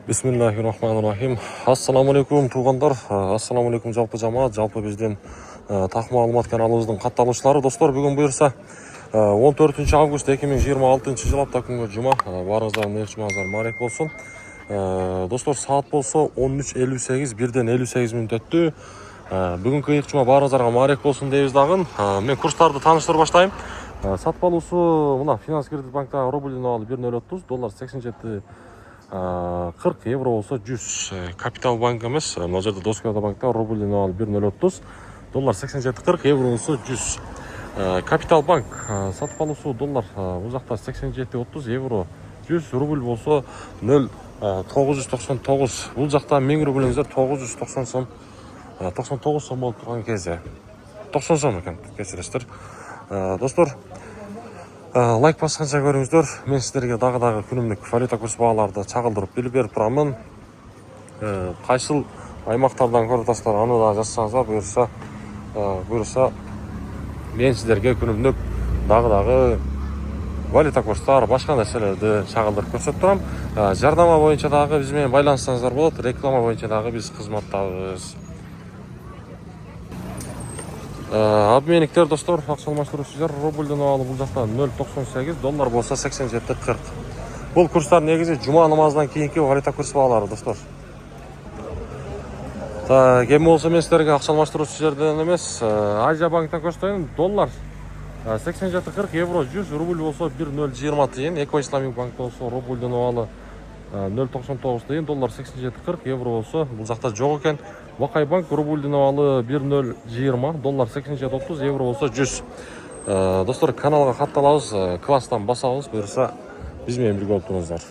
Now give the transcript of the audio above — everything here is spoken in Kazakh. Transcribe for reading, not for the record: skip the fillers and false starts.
Бисмиллахиррахманиррахим. Ассаламу алейкум туғандар. Ассаламу алейкум жалпы жамаат, жалпы бізден тақ маалымат каналыбыздың катталушылары. Достор, бүгін бұйырса 14 август 2026 жыл апта күнгі жұма. Барыңыздар, нерчімаздар марек болсын. Достор, саат болса 13:58, 1:58 минут өтті. Бүгінгі жұма барыңыздарға марек болсын дейбіз дағын. Мен курстарды таныштырып баштайым. Сатып алусы мына Финанс Кредит банкта рубльден алып 1.030, доллар 87 40 евро болса 100. Капитал банк емес, мына жерде Доскода банкта рубльден алып 1.030, доллар 87 40 евро болса 100. Капитал банк сатып алусы доллар бұл жақта 87 30, евро 100, рубль болса 0,999. Бұл жақта 1000 рубліңіздер 990 сом, 99 сом болып тұрған кезде 90 сом екен, кешіресіздер. Достор, лайк басқанша көріңіздер. Мен сіздерге дағы күнімдік валюта курс бағаларды чағылдырып біліп беріп тұрамын. Қайсыл аймақтардан көріп тастар, аны да жазсаңыздар, бұйырса мен сіздерге күнімдік дағы валюта курстар, башқа нәрселерді чағылдырып көрсетіп тұрам. Жардама бойынша дағы бізмен байланыстыңыздар болады, реклама бойынша дағы біз қызматтағыз. Обменниктер, достор, ақшалмаштырушылар рубльден алып бұл жақта 0.98, доллар болса 87 40. Бұл курстар негізі жұма намазынан кейінгі валюта курс бағалары, достор. Кем болса мен сіздерге ақшалмаштырушылардан емес, Азия банктан көрсетейін. Доллар 87 40, евро 100, рубль болса 1.020 тиын. Эко Исламик банк болса рубльден алып 0.99 тиын, доллар 87 40, евро болса бұл жақта жоқ екен. Вакай банк рубльден алып 1.020, доллар 87 30, евро болса 100. Достор, каналға хатталауыз, класстан басауыз, бұйырса бізмен бірге болып тұрыңыздар.